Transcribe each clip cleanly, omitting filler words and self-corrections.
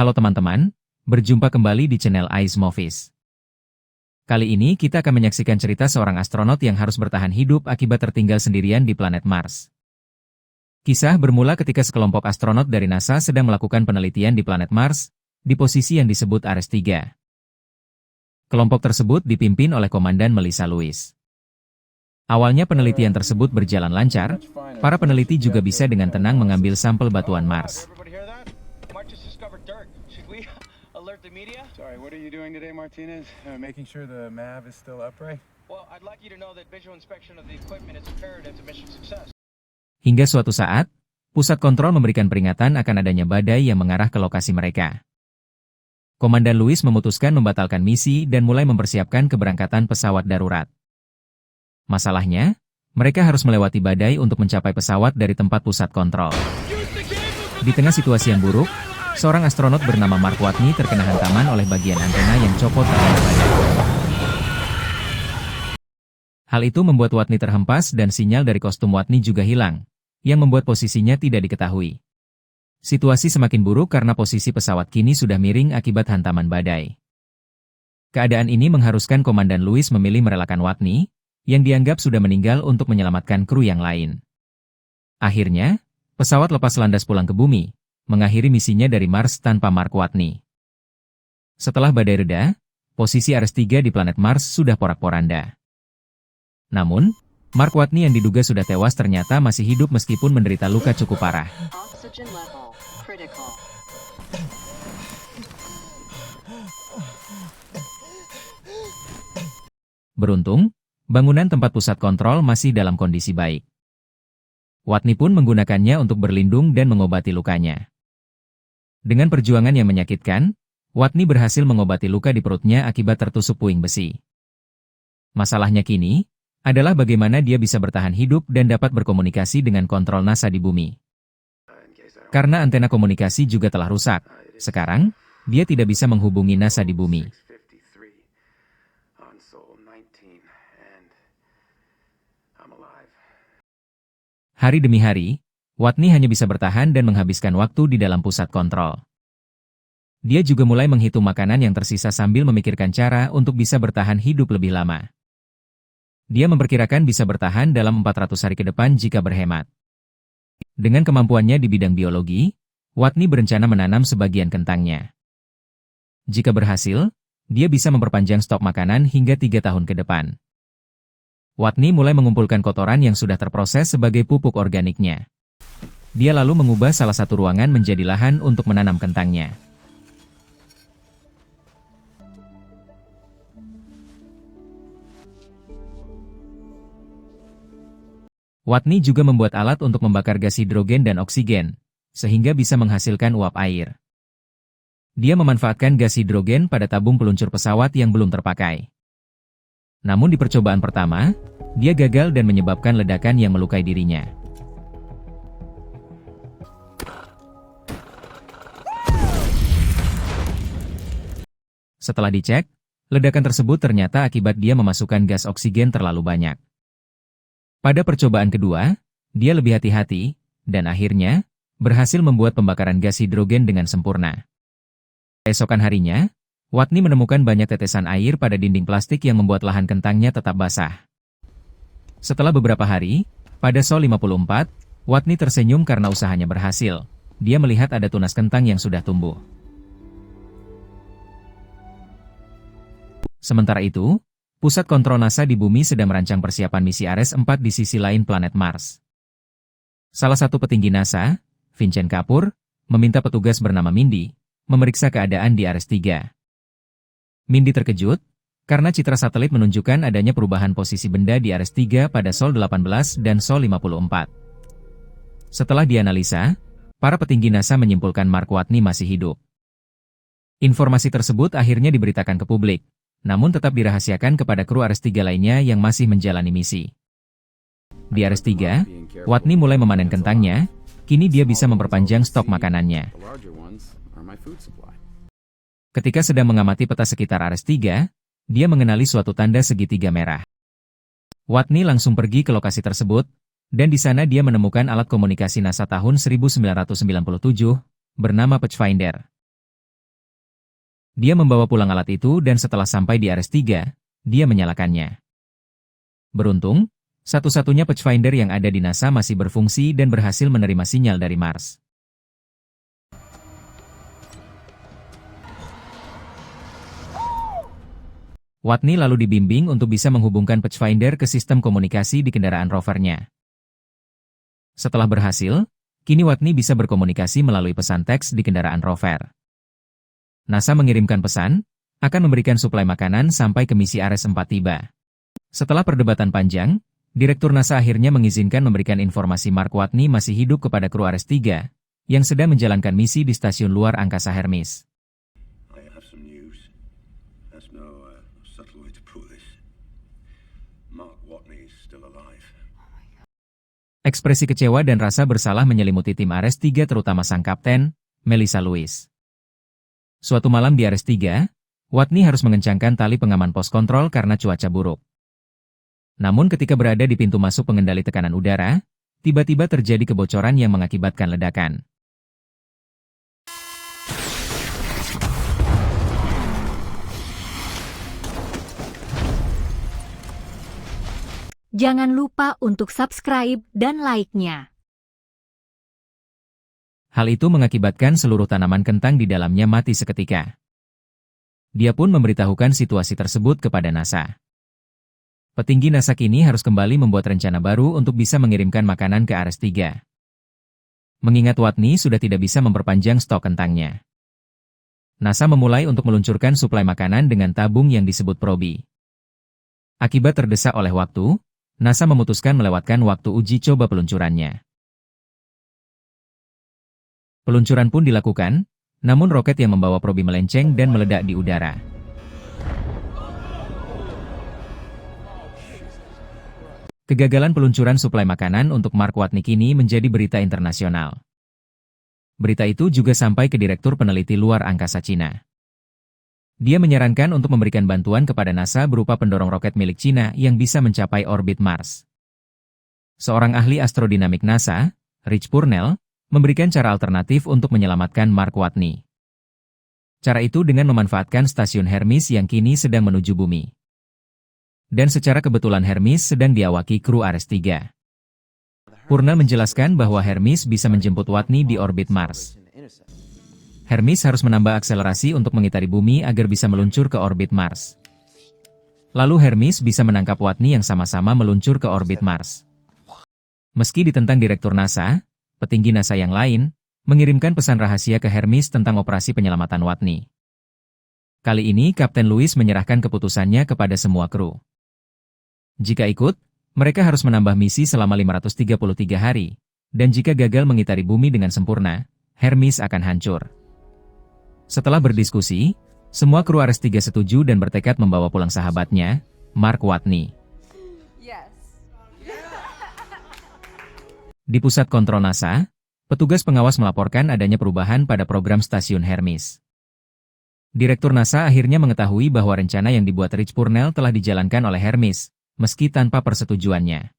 Halo teman-teman, berjumpa kembali di channel Ice Movies. Kali ini kita akan menyaksikan cerita seorang astronot yang harus bertahan hidup akibat tertinggal sendirian di planet Mars. Kisah bermula ketika sekelompok astronot dari NASA sedang melakukan penelitian di planet Mars, di posisi yang disebut Ares 3. Kelompok tersebut dipimpin oleh Komandan Melissa Lewis. Awalnya penelitian tersebut berjalan lancar, para peneliti juga bisa dengan tenang mengambil sampel batuan Mars. Sorry, what are you doing today, Martinez? Making sure the MAV is still upright? Well, I'd like you to know that visual inspection of the equipment is imperative to mission success. Hingga suatu saat, pusat kontrol memberikan peringatan akan adanya badai yang mengarah ke lokasi mereka. Komandan Lewis memutuskan membatalkan misi dan mulai mempersiapkan keberangkatan pesawat darurat. Masalahnya, mereka harus melewati badai untuk mencapai pesawat dari tempat pusat kontrol. Di tengah situasi yang buruk, seorang astronot bernama Mark Watney terkena hantaman oleh bagian antena yang copot terkena badai. Hal itu membuat Watney terhempas dan sinyal dari kostum Watney juga hilang, yang membuat posisinya tidak diketahui. Situasi semakin buruk karena posisi pesawat kini sudah miring akibat hantaman badai. Keadaan ini mengharuskan Komandan Lewis memilih merelakan Watney, yang dianggap sudah meninggal untuk menyelamatkan kru yang lain. Akhirnya, pesawat lepas landas pulang ke bumi, mengakhiri misinya dari Mars tanpa Mark Watney. Setelah badai reda, posisi Ares 3 di planet Mars sudah porak-poranda. Namun, Mark Watney yang diduga sudah tewas ternyata masih hidup meskipun menderita luka cukup parah. Beruntung, bangunan tempat pusat kontrol masih dalam kondisi baik. Watney pun menggunakannya untuk berlindung dan mengobati lukanya. Dengan perjuangan yang menyakitkan, Watney berhasil mengobati luka di perutnya akibat tertusuk puing besi. Masalahnya kini adalah bagaimana dia bisa bertahan hidup dan dapat berkomunikasi dengan kontrol NASA di bumi. Karena antena komunikasi juga telah rusak, sekarang dia tidak bisa menghubungi NASA di bumi. Hari demi hari, Watney hanya bisa bertahan dan menghabiskan waktu di dalam pusat kontrol. Dia juga mulai menghitung makanan yang tersisa sambil memikirkan cara untuk bisa bertahan hidup lebih lama. Dia memperkirakan bisa bertahan dalam 400 hari ke depan jika berhemat. Dengan kemampuannya di bidang biologi, Watney berencana menanam sebagian kentangnya. Jika berhasil, dia bisa memperpanjang stok makanan hingga 3 tahun ke depan. Watney mulai mengumpulkan kotoran yang sudah terproses sebagai pupuk organiknya. Dia lalu mengubah salah satu ruangan menjadi lahan untuk menanam kentangnya. Watney juga membuat alat untuk membakar gas hidrogen dan oksigen, sehingga bisa menghasilkan uap air. Dia memanfaatkan gas hidrogen pada tabung peluncur pesawat yang belum terpakai. Namun di percobaan pertama, dia gagal dan menyebabkan ledakan yang melukai dirinya. Setelah dicek, ledakan tersebut ternyata akibat dia memasukkan gas oksigen terlalu banyak. Pada percobaan kedua, dia lebih hati-hati, dan akhirnya, berhasil membuat pembakaran gas hidrogen dengan sempurna. Esokan harinya, Watney menemukan banyak tetesan air pada dinding plastik yang membuat lahan kentangnya tetap basah. Setelah beberapa hari, pada Sol 54, Watney tersenyum karena usahanya berhasil. Dia melihat ada tunas kentang yang sudah tumbuh. Sementara itu, pusat kontrol NASA di bumi sedang merancang persiapan misi Ares 4 di sisi lain planet Mars. Salah satu petinggi NASA, Vincent Kapoor, meminta petugas bernama Mindy memeriksa keadaan di Ares 3. Mindy terkejut, karena citra satelit menunjukkan adanya perubahan posisi benda di Ares 3 pada Sol 18 dan Sol 54. Setelah dianalisa, para petinggi NASA menyimpulkan Mark Watney masih hidup. Informasi tersebut akhirnya diberitakan ke publik, namun tetap dirahasiakan kepada kru Ares 3 lainnya yang masih menjalani misi. Di Ares 3, Watney mulai memanen kentangnya, kini dia bisa memperpanjang stok makanannya. Ketika sedang mengamati peta sekitar Ares 3, dia mengenali suatu tanda segitiga merah. Watney langsung pergi ke lokasi tersebut, dan di sana dia menemukan alat komunikasi NASA tahun 1997, bernama Pathfinder. Dia membawa pulang alat itu dan setelah sampai di Ares-3, dia menyalakannya. Beruntung, satu-satunya Pathfinder yang ada di NASA masih berfungsi dan berhasil menerima sinyal dari Mars. Watney lalu dibimbing untuk bisa menghubungkan Pathfinder ke sistem komunikasi di kendaraan rovernya. Setelah berhasil, kini Watney bisa berkomunikasi melalui pesan teks di kendaraan rover. NASA mengirimkan pesan, akan memberikan suplai makanan sampai ke misi Ares 4 tiba. Setelah perdebatan panjang, Direktur NASA akhirnya mengizinkan memberikan informasi Mark Watney masih hidup kepada kru Ares 3, yang sedang menjalankan misi di stasiun luar angkasa Hermes. I have some news. There's no subtle way to put this. Mark Watney is still alive. Ekspresi kecewa dan rasa bersalah menyelimuti tim Ares 3 terutama sang kapten, Melissa Lewis. Suatu malam di Ares 3, Watney harus mengencangkan tali pengaman pos kontrol karena cuaca buruk. Namun ketika berada di pintu masuk pengendali tekanan udara, tiba-tiba terjadi kebocoran yang mengakibatkan ledakan. Jangan lupa untuk subscribe dan like-nya. Hal itu mengakibatkan seluruh tanaman kentang di dalamnya mati seketika. Dia pun memberitahukan situasi tersebut kepada NASA. Petinggi NASA kini harus kembali membuat rencana baru untuk bisa mengirimkan makanan ke Ares 3. Mengingat Watney sudah tidak bisa memperpanjang stok kentangnya. NASA memulai untuk meluncurkan suplai makanan dengan tabung yang disebut Probi. Akibat terdesak oleh waktu, NASA memutuskan melewatkan waktu uji coba peluncurannya. Peluncuran pun dilakukan, namun roket yang membawa Probi melenceng dan meledak di udara. Kegagalan peluncuran suplai makanan untuk Mark Watney kini menjadi berita internasional. Berita itu juga sampai ke Direktur Peneliti Luar Angkasa Cina. Dia menyarankan untuk memberikan bantuan kepada NASA berupa pendorong roket milik Cina yang bisa mencapai orbit Mars. Seorang ahli astrodinamik NASA, Rich Purnell, memberikan cara alternatif untuk menyelamatkan Mark Watney. Cara itu dengan memanfaatkan stasiun Hermes yang kini sedang menuju bumi. Dan secara kebetulan Hermes sedang diawaki kru Ares 3. Purnell menjelaskan bahwa Hermes bisa menjemput Watney di orbit Mars. Hermes harus menambah akselerasi untuk mengitari bumi agar bisa meluncur ke orbit Mars. Lalu Hermes bisa menangkap Watney yang sama-sama meluncur ke orbit Mars. Meski ditentang Direktur NASA, petinggi NASA yang lain mengirimkan pesan rahasia ke Hermes tentang operasi penyelamatan Watney. Kali ini Kapten Lewis menyerahkan keputusannya kepada semua kru. Jika ikut, mereka harus menambah misi selama 533 hari, dan jika gagal mengitari bumi dengan sempurna, Hermes akan hancur. Setelah berdiskusi, semua kru Ares 3 setuju dan bertekad membawa pulang sahabatnya, Mark Watney. Di pusat kontrol NASA, petugas pengawas melaporkan adanya perubahan pada program stasiun Hermes. Direktur NASA akhirnya mengetahui bahwa rencana yang dibuat Rich Purnell telah dijalankan oleh Hermes, meski tanpa persetujuannya.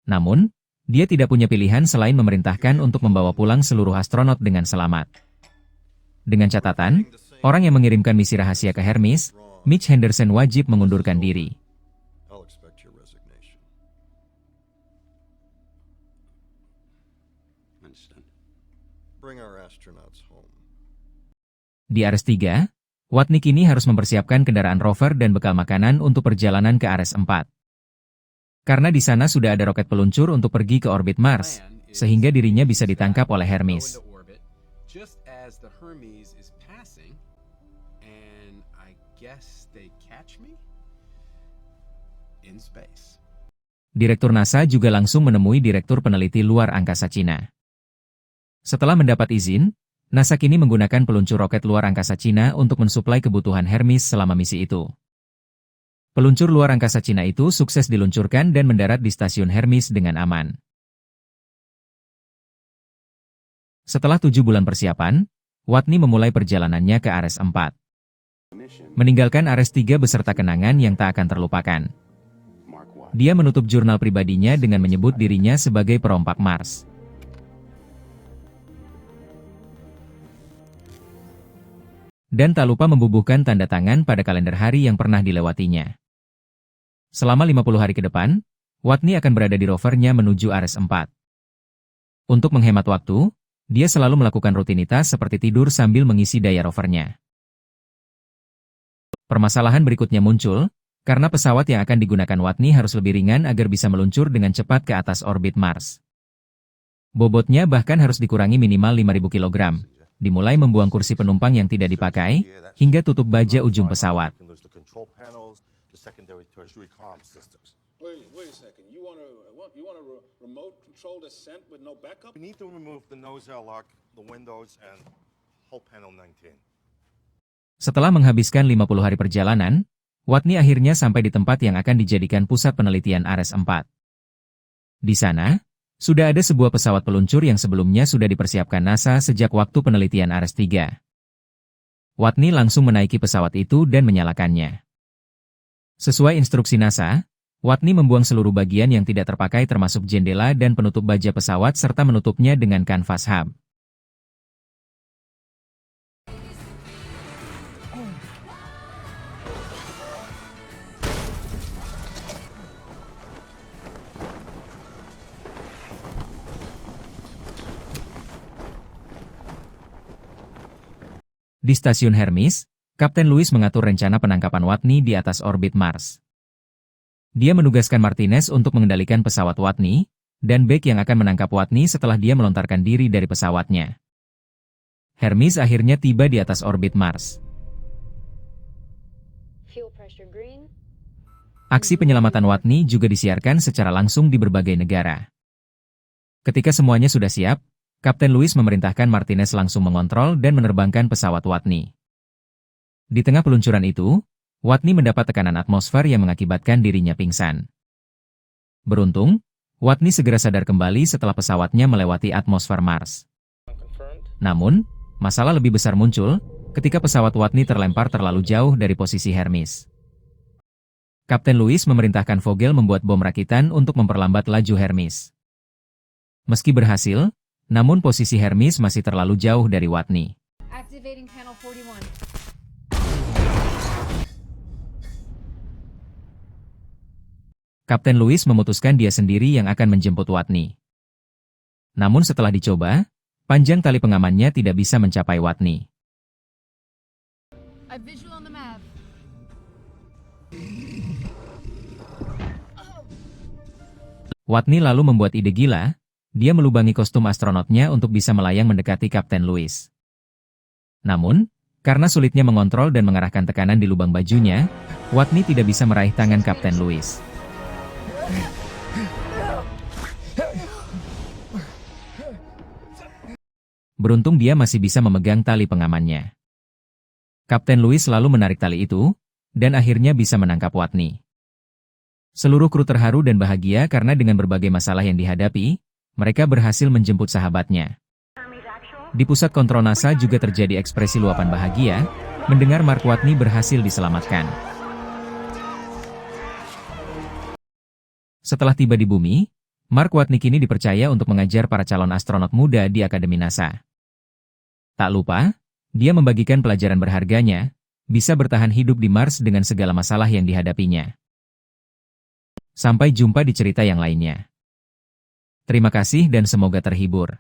Namun, dia tidak punya pilihan selain memerintahkan untuk membawa pulang seluruh astronot dengan selamat. Dengan catatan, orang yang mengirimkan misi rahasia ke Hermes, Mitch Henderson wajib mengundurkan diri. I'll expect your resignation. Understand. Bring our astronauts home. Di Ares 3, Watney kini harus mempersiapkan kendaraan rover dan bekal makanan untuk perjalanan ke Ares 4. Karena di sana sudah ada roket peluncur untuk pergi ke orbit Mars, sehingga dirinya bisa ditangkap oleh Hermes. Just as the Hermes is passing, and I guess they catch me in space. Direktur NASA juga langsung menemui Direktur Peneliti Luar Angkasa Cina. Setelah mendapat izin, NASA kini menggunakan peluncur roket luar angkasa Cina untuk mensuplai kebutuhan Hermes selama misi itu. Peluncur luar angkasa Cina itu sukses diluncurkan dan mendarat di stasiun Hermes dengan aman. Setelah 7 bulan persiapan, Watney memulai perjalanannya ke Ares 4. Meninggalkan Ares 3 beserta kenangan yang tak akan terlupakan. Dia menutup jurnal pribadinya dengan menyebut dirinya sebagai perompak Mars. dan tak lupa membubuhkan tanda tangan pada kalender hari yang pernah dilewatinya. Selama 50 hari ke depan, Watney akan berada di rovernya menuju Ares 4. Untuk menghemat waktu, dia selalu melakukan rutinitas seperti tidur sambil mengisi daya rovernya. Permasalahan berikutnya muncul, karena pesawat yang akan digunakan Watney harus lebih ringan agar bisa meluncur dengan cepat ke atas orbit Mars. Bobotnya bahkan harus dikurangi minimal 5.000 kg, dimulai membuang kursi penumpang yang tidak dipakai, hingga tutup baja ujung pesawat. Wait a second. You want a remote control descent with no backup? We need to remove the nose airlock, the windows, and hull panel 19. Setelah menghabiskan 50 hari perjalanan, Watney akhirnya sampai di tempat yang akan dijadikan pusat penelitian Ares 4. Di sana, sudah ada sebuah pesawat peluncur yang sebelumnya sudah dipersiapkan NASA sejak waktu penelitian Ares 3. Watney langsung menaiki pesawat itu dan menyalakannya. Sesuai instruksi NASA, Watney membuang seluruh bagian yang tidak terpakai termasuk jendela dan penutup baja pesawat serta menutupnya dengan kanvas hub. Di stasiun Hermes, Kapten Lewis mengatur rencana penangkapan Watney di atas orbit Mars. Dia menugaskan Martinez untuk mengendalikan pesawat Watney, dan Beck yang akan menangkap Watney setelah dia melontarkan diri dari pesawatnya. Hermes akhirnya tiba di atas orbit Mars. Aksi penyelamatan Watney juga disiarkan secara langsung di berbagai negara. Ketika semuanya sudah siap, Kapten Lewis memerintahkan Martinez langsung mengontrol dan menerbangkan pesawat Watney. Di tengah peluncuran itu, Watney mendapat tekanan atmosfer yang mengakibatkan dirinya pingsan. Beruntung, Watney segera sadar kembali setelah pesawatnya melewati atmosfer Mars. Namun, masalah lebih besar muncul ketika pesawat Watney terlempar terlalu jauh dari posisi Hermes. Kapten Lewis memerintahkan Vogel membuat bom rakitan untuk memperlambat laju Hermes. Meski berhasil, namun posisi Hermes masih terlalu jauh dari Watney. Activating panel 41. Kapten Lewis memutuskan dia sendiri yang akan menjemput Watney. Namun setelah dicoba, panjang tali pengamannya tidak bisa mencapai Watney. A visual on the map. Watney lalu membuat ide gila, dia melubangi kostum astronotnya untuk bisa melayang mendekati Kapten Lewis. Namun, karena sulitnya mengontrol dan mengarahkan tekanan di lubang bajunya, Watney tidak bisa meraih tangan Kapten Lewis. Beruntung dia masih bisa memegang tali pengamannya. Kapten Lewis lalu menarik tali itu, dan akhirnya bisa menangkap Watney. Seluruh kru terharu dan bahagia karena dengan berbagai masalah yang dihadapi, mereka berhasil menjemput sahabatnya. Di pusat kontrol NASA juga terjadi ekspresi luapan bahagia, mendengar Mark Watney berhasil diselamatkan. Setelah tiba di bumi, Mark Watney kini dipercaya untuk mengajar para calon astronot muda di Akademi NASA. Tak lupa, dia membagikan pelajaran berharganya, bisa bertahan hidup di Mars dengan segala masalah yang dihadapinya. Sampai jumpa di cerita yang lainnya. Terima kasih dan semoga terhibur.